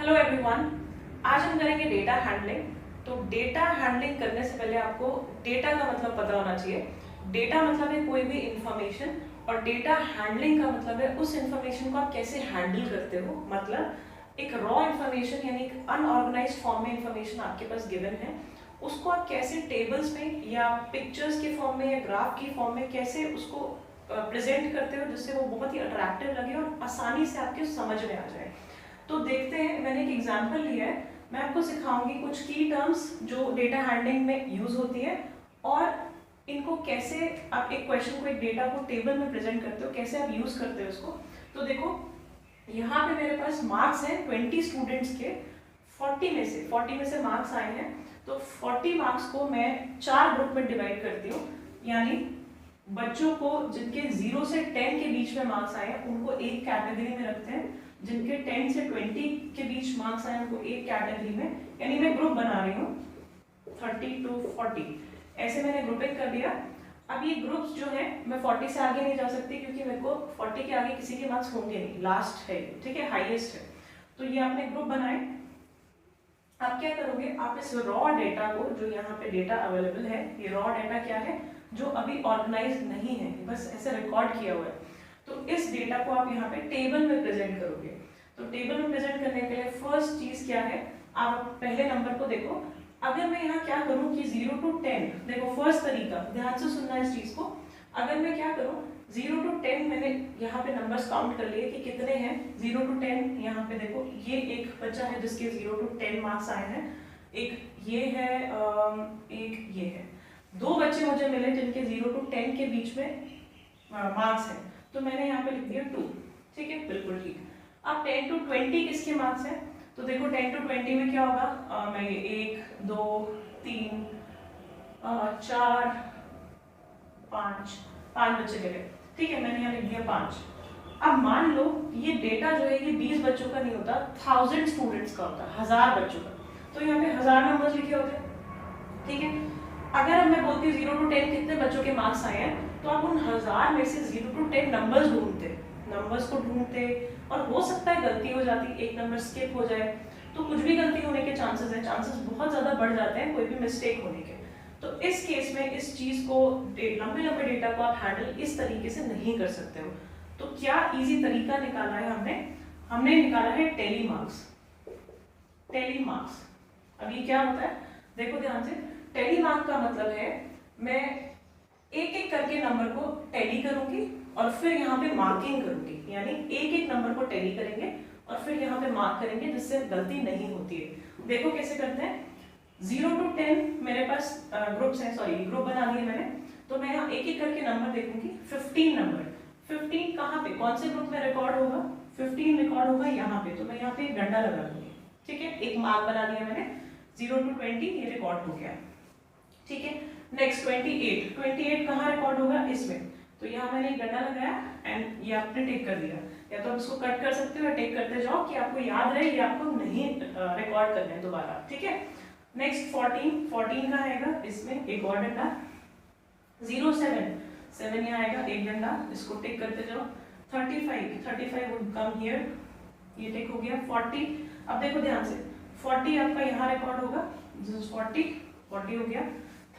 Hello everyone, आज हम करेंगे डेटा हैंडलिंग। तो डेटा हैंडलिंग करने से पहले आपको डेटा का मतलब पता होना चाहिए। डेटा मतलब है कोई भी इंफॉर्मेशन, और डेटा हैंडलिंग का मतलब है उस इंफॉर्मेशन को आप कैसे हैंडल करते हो। मतलब एक रॉ इंफॉर्मेशन यानी एक अनऑर्गेनाइज्ड फॉर्म में इंफॉर्मेशन आपके पास गिवन है, उसको आप कैसे टेबल्स में या पिक्चर्स के फॉर्म में या ग्राफ की फॉर्म में कैसे उसको प्रेजेंट करते हो जिससे वो बहुत ही अट्रैक्टिव लगे और आसानी से आपके समझ में आ जाए। तो देखते हैं, मैंने एक एग्जांपल लिया है, मैं आपको सिखाऊंगी कुछ की टर्म्स जो डेटा हैंडलिंग में यूज होती है और इनको कैसे आप एक क्वेश्चन को, एक डेटा को टेबल में प्रेजेंट करते हो, कैसे आप यूज करते हो उसको। तो देखो यहाँ पे मेरे पास मार्क्स हैं 20 स्टूडेंट्स के, 40 में से मार्क्स आए हैं। तो 40 मार्क्स को मैं 4 ग्रुप में डिवाइड करती हूँ, यानी बच्चों को जिनके 0 से 10 के बीच में मार्क्स आए हैं उनको एक कैटेगरी में रखते हैं, जिनके 10 से 20 के बीच मार्क्स आए उनको एक कैटेगरी में, यानी मैं ग्रुप बना रही हूँ 30 to 40, ऐसे मैंने ग्रुपिंग कर दिया। अब ये ग्रुप्स जो है, मैं 40 से आगे नहीं जा सकती क्योंकि मेरे को 40 के आगे किसी के मार्क्स होंगे नहीं, लास्ट है, ठीक है, हाईएस्ट है। तो ये आपने ग्रुप बनाए। आप क्या करोगे, आप इस रॉ डेटा को, जो यहाँ पे डेटा अवेलेबल है, ये रॉ डेटा क्या है, जो अभी ऑर्गेनाइज नहीं है, बस ऐसे रिकॉर्ड किया हुआ है, तो इस डेटा को आप यहाँ पे टेबल में प्रेजेंट करोगे। तो टेबल में प्रेजेंट करने के लिए फर्स्ट चीज क्या है, आप पहले नंबर को देखो। अगर मैं यहाँ क्या करूँ कि 0 to 10, देखो फर्स्ट तरीका, ध्यान से सुनना इस चीज को। अगर मैं क्या करूँ 0 to 10, मैंने यहाँ पे नंबर्स काउंट कर लिए कि कितने हैं 0 to 10। यहाँ पे देखो ये एक बच्चा है जिसके 0 to 10 मार्क्स आए हैं, एक ये है, एक ये है, 2 बच्चे मुझे मिले जिनके 0 to 10 के बीच में मार्क्स हैं, तो मैंने यहाँ पे लिख दिया 2, ठीक है, बिल्कुल ठीक। अब 10 to 20 किसके मार्क्स हैं, तो देखो 10 to 20 में क्या होगा, मैं ये 1 2 3 4 5 बच्चे मिले, ठीक है, मैंने यहाँ लिख दिया 5। अब मान लो ये डेटा जो है ये 20 बच्चों का नहीं होता, 1000 स्टूडेंट्स का होता, 1000 बच्चों का, तो यहाँ पे 1000 नंबर्स लिखे होते, ठीक है। अगर अब मैं बोलती 0 to 10 कितने बच्चों के मार्क्स आए हैं, तो आप उन 1000 में से 0 to 10 नंबर्स ढूंढते, और हो सकता है गलती हो जाती, एक नंबर स्किप हो जाए, तो कुछ भी गलती होने के चांसेस बहुत ज्यादा बढ़ जाते हैं कोई भी मिस्टेक होने के। तो इस केस में इस चीज को, लंबे डेटा को आप हैंडल इस तरीके से नहीं कर सकते हो। तो क्या इजी तरीका निकाला है हमने निकाला है टेली मार्क्स। अब ये क्या होता है, देखो ध्यान से, टेली मार्क का मतलब है मैं एक एक करके नंबर को टेली करूंगी और फिर यहाँ पे मार्किंग करूंगी, यानी एक एक नंबर को टेली करेंगे और फिर यहाँ पे मार्क करेंगे जिससे गलती नहीं होती है। देखो कैसे करते हैं, 0 to 10 मेरे पास ग्रुप्स हैं, ग्रुप बना दिए मैंने, तो मैं यहाँ एक एक करके नंबर देखूंगी। 15 कहाँ पे, कौन से ग्रुप में रिकॉर्ड होगा, 15 रिकॉर्ड होगा यहाँ पे, तो मैं यहाँ पे एक डंडा लगा दूंगी, ठीक है, एक मार्क बना दिया मैंने। 0 to 20 ये रिकॉर्ड हो गया, ठीक है। नेक्स्ट 28 कहाँ रिकॉर्ड होगा, इसमें, तो यहाँ मैंने एक डंडा लगाया एंड ये आपने टिक कर दिया, या तो आप इसको कट कर सकते हो या टिक करते जाओ कि आपको याद रहे, ये आपको नहीं रिकॉर्ड करना है दोबारा, ठीक है। नेक्स्ट 14 कहाँ आएगा, इसमें एक और डंडा। 7 यहाँ आएगा, एक डंडा, इसको टिक करते जाओ। 35 वुड कम हियर, ये टिक हो गया। 40, अब देखो ध्यान से, 40 आपका यहाँ रिकॉर्ड होगा, दिस इज 40 हो गया।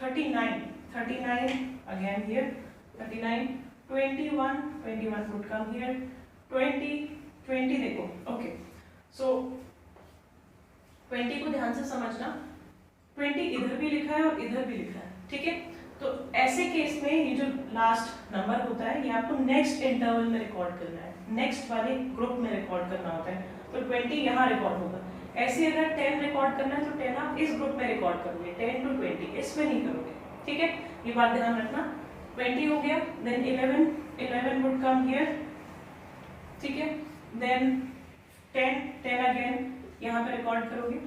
39 again here, 39, 21 would come here, 20 देखो, ओके, सो 20 को ध्यान से समझना, 20 इधर भी लिखा है और इधर भी लिखा है, ठीक है। तो ऐसे केस में ये जो लास्ट नंबर होता है ये आपको नेक्स्ट इंटरवल में रिकॉर्ड करना है, नेक्स्ट वाले ग्रुप में रिकॉर्ड करना होता है, तो 20 यहाँ रिकॉर्ड होगा। ऐसे अगर 10 रिकॉर्ड करना है तो 10 आप इस ग्रुप में रिकॉर्ड करोगे, 10 to 20 इसमें नहीं करोगे, ठीक है, ये बात ध्यान रखना। 20 हो गया, देन 11 वुड कम हियर, ठीक है, देन 10 अगेन यहाँ पे रिकॉर्ड करोगे।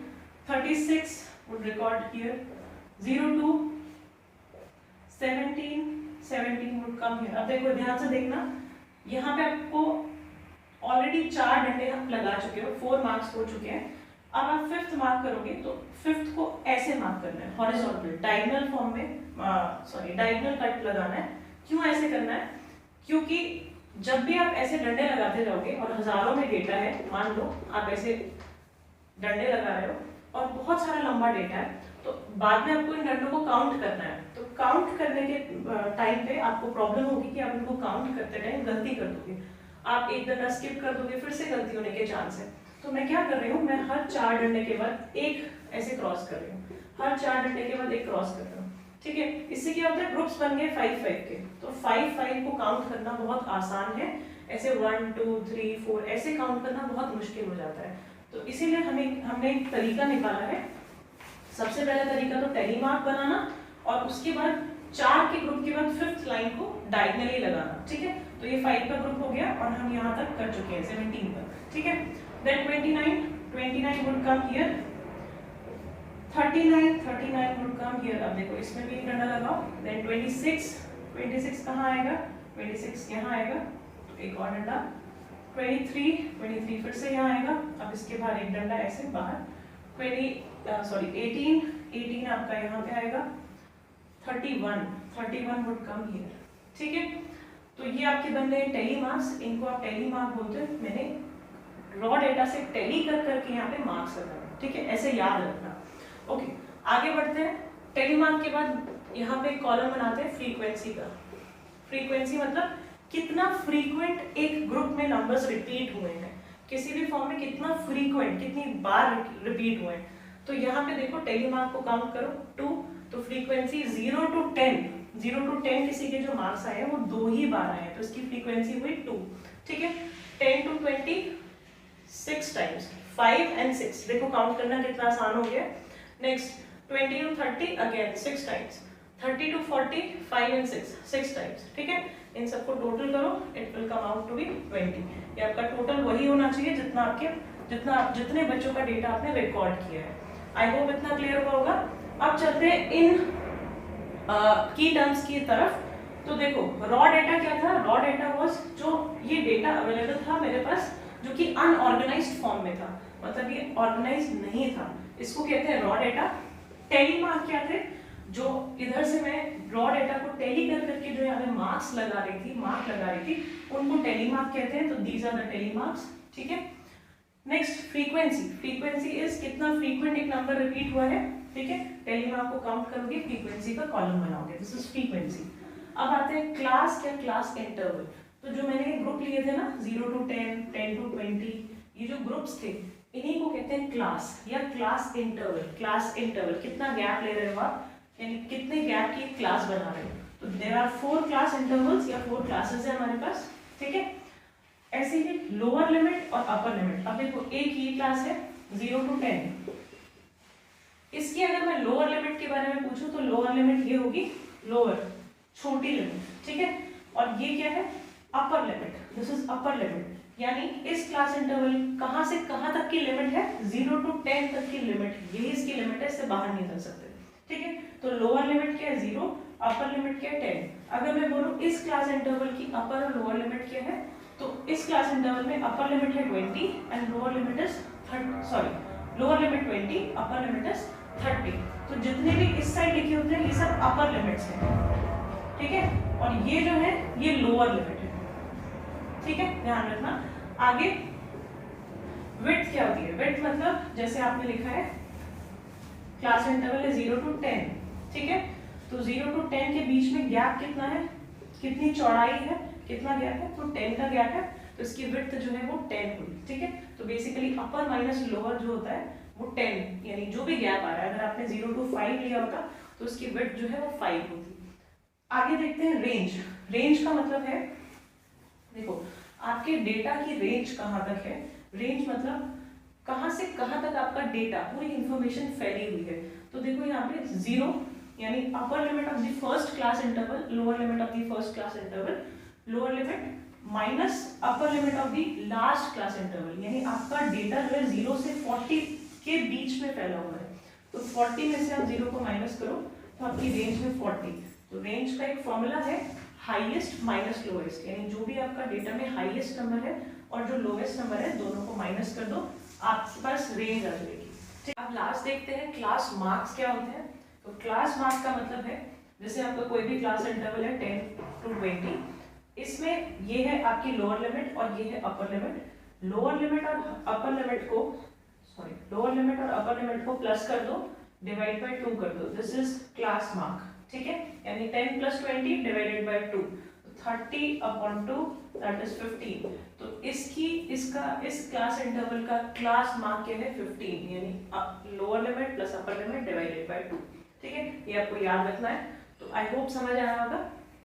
36 would record here, 0 to 17 would come here. अब देखो ध्यान से देखना, यहाँ पे आपको ऑलरेडी 4 डंडे आप लगा चुके हो, 4 मार्क्स हो चुके हैं। अब आप 5th मार्क करोगे तो 5th को ऐसे मार्क करना है, हॉरिजॉन्टल, डायगोनल फॉर्म में, डायगोनल कट लगाना है। क्यों ऐसे करना है, क्योंकि जब भी आप ऐसे डंडे लगाते जाओगे और हजारों में डेटा है, मान लो आप ऐसे डंडे लगा रहे हो और बहुत सारा लंबा डेटा है, तो बाद में आपको इन डंडों को काउंट करना है। तो काउंट करने के टाइम पे आपको प्रॉब्लम होगी कि आप इनको काउंट करते टाइम गलती कर दोगे, आप एक डंडा स्किप कर दोगे, फिर से गलती होने के चांस है। तो मैं क्या कर रही हूँ, मैं हर 4 डंडे के बाद एक ऐसे क्रॉस कर रही हूँ, हर 4 डंडे के बाद एक क्रॉस कर रही हूँ, ठीक है। इससे क्या होता है, ग्रुप्स बन गए 5-5 के, तो 5-5 को काउंट करना बहुत आसान है, ऐसे 1 2 3 4 ऐसे काउंट करना बहुत मुश्किल हो जाता है। तो इसीलिए हमने एक तरीका निकाला है। सबसे पहला तरीका तो टेली मार्क बनाना, और उसके बाद 4 के ग्रुप के बाद 5th लाइन को डायगनली लगाना, ठीक है। तो ये 5 का ग्रुप हो गया और हम यहाँ तक कर चुके हैं 17 तक, ठीक है। Then 29 would come here, 39 would come here. अब देखो इसमें भी एक डंडा लगाओ। देन 26 कहाँ आएगा, 26 यहाँ आएगा, तो एक और डंडा। 23 फिर से यहाँ आएगा, अब इसके बाहर एक डंडा ऐसे बाहर। 18 आपका यहाँ पे आएगा। 31 वुड कम हियर, ठीक है। तो ये आपके बन गए टेली मार्क्स, इनको आप टेली मार्क बोलते हैं। मैंने रॉ डेटा से टेली कर करके यहाँ पे मार्क्स लगाए, ठीक है, ऐसे याद रखना। ओके, आगे बढ़ते हैं। टेली मार्क के बाद यहाँ पे कॉलम बनाते हैं फ्रीक्वेंसी का। फ्रीक्वेंसी मतलब कितना फ्रीक्वेंट एक ग्रुप में नंबर्स रिपीट हुए हैं, किसी भी फॉर्म में कितना फ्रीक्वेंट, कितनी बार रिपीट हुए हैं। तो यहाँ पे देखो टेली मार्क को काउंट करो 2, तो फ्रीक्वेंसी 0 to 10 किसी के जो मार्क्स आए हैं वो 2 ही बार आए हैं, तो इसकी फ्रीक्वेंसी हुई 2, ठीक है। 10 to 20 6 टाइम्स, 5 and 6, देखो काउंट करना कितना आसान हो गया। Next 20 to 30 again 6 times, 30 to 40 5 and 6 times, ठीक है। इन सबको टोटल करो, it will come out to be 20। ये आपका टोटल वही होना चाहिए जितने बच्चों का डेटा आपने रिकॉर्ड किया है। आई होप इतना क्लियर हुआ होगा। अब चलते हैं इन की टर्म्स की तरफ। तो देखो रॉ डेटा क्या था, रॉ डेटा वाज जो ये डेटा अवेलेबल था मेरे पास जो कि अनऑर्गेनाइज्ड फॉर्म में था, मतलब ये ऑर्गेनाइज्ड नहीं था, इसको कहते हैं रॉ डेटा। टेली मार्क क्या थे, जो इधर से मैं रॉ डेटा को टेली कर करके जो यहाँ पे मार्क लगा रही थी उनको टेली मार्क कहते हैं। तो these are the tally marks, ठीक है। नेक्स्ट फ्रीक्वेंसी इज कितना फ्रीक्वेंट एक नंबर रिपीट हुआ है, ठीक है। टेली मार्क को काउंट करोगे, फ्रीक्वेंसी का कॉलम बनाओगे, दिस इज फ्रीक्वेंसी। अब आते हैं क्लास या क्लास इंटरवल। तो जो मैंने ग्रुप लिए थे ना 0 to 10, 10 to 20, ये जो ग्रुप्स थे इन्हीं को कहते हैं क्लास या क्लास इंटरवल। क्लास इंटरवल कितना गैप ले रहे हो आप, यानी कितने गैप की क्लास बना रहे हो। तो देयर आर 4 क्लास इंटरवल्स या 4 क्लासेस है हमारे पास, ठीक है। ऐसे ही लोअर लिमिट और अपर लिमिट। अब देखो एक ही क्लास है 0 to 10, इसकी अगर मैं लोअर लिमिट के बारे में पूछूं तो लोअर लिमिट ये होगी लोअर, छोटी लिमिट, ठीक है। और ये क्या है, upper limit, this is upper limit, यानी इस क्लास इंटरवल कहां से कहां तक की लिमिट है, 0 to 10 तक की लिमिट, यही इसकी लिमिट है, इससे बाहर नहीं जा सकते, ठीक है। तो लोअर लिमिट क्या है 0, अपर लिमिट क्या है 10। अगर मैं बोलूं इस क्लास इंटरवल की अपर और लोअर लिमिट क्या है, तो इस क्लास इंटरवल में अपर लिमिट है 20 and lower limit is 30, lower limit 20, upper limit is 30। तो जितने भी इस साइड लिखे होते हैं ये सब अपर लिमिट्स हैं, ठीक है, और ये जो है ये लोअर लिमिट है, ठीक है, ध्यान रखना। आगे विड्थ क्या होती है, विड्थ मतलब जैसे आपने लिखा है क्लास इंटरवल है 0 to 10, ठीक है। तो 0 to 10 के बीच में गैप कितना है, कितनी चौड़ाई है, कितना गैप है, तो 10 का गैप है, तो इसकी विड्थ जो है वो 10 हुई, ठीक है। तो बेसिकली अपर माइनस लोअर जो होता है वो 10, यानी जो भी गैप आ रहा है, अगर आपने 0 to 5 लिया होता तो उसकी विड्थ जो है वो 5 होती। आगे देखते हैं रेंज। रेंज का मतलब है, देखो आपके डेटा की रेंज कहाँ तक है, रेंज मतलब कहाँ से कहाँ तक आपका डेटा पूरी इंफॉर्मेशन फैली हुई है। तो देखो यहाँ पे 0 यानी upper limit of the first class interval, lower limit of the first class interval, lower limit minus upper limit of the last class interval, यानी आपका डेटा जो है 0 से 40 के बीच में फैला हुआ है। तो 40 में से आप 0 को माइनस करो तो आपकी रेंज में 40। तो रेंज का एक फॉर्मूला है हाईएस्ट माइनस लोएस्ट, यानी जो भी आपका डेटा में हाईएस्ट नंबर है और जो लोएस्ट नंबर है दोनों को माइनस कर दो, आपके पास रेंज आ जाएगी। अब लास्ट देखते हैं क्लास मार्क्स क्या होते हैं। तो क्लास मार्क्स का मतलब है जैसे आपका कोई भी क्लास इंटरवल है 10 to 20, इसमें ये है आपकी लोअर लिमिट और ये है अपर लिमिट। लोअर लिमिट और अपर लिमिट को लोअर लिमिट और अपर लिमिट को प्लस कर दो, डिवाइड बाय 2 कर दो, दिस इज क्लास मार्क, ठीक है, यानी 10 + 20 डिवाइडेड बाय 2, 30/2 दैट इज 15। तो इस क्लास इंटरवल का क्लास मार्क क्या है 15, यानी lower limit plus upper limit divided by 2, ठीक है, ये आपको याद रखना है। तो आई होप समझ आया होगा।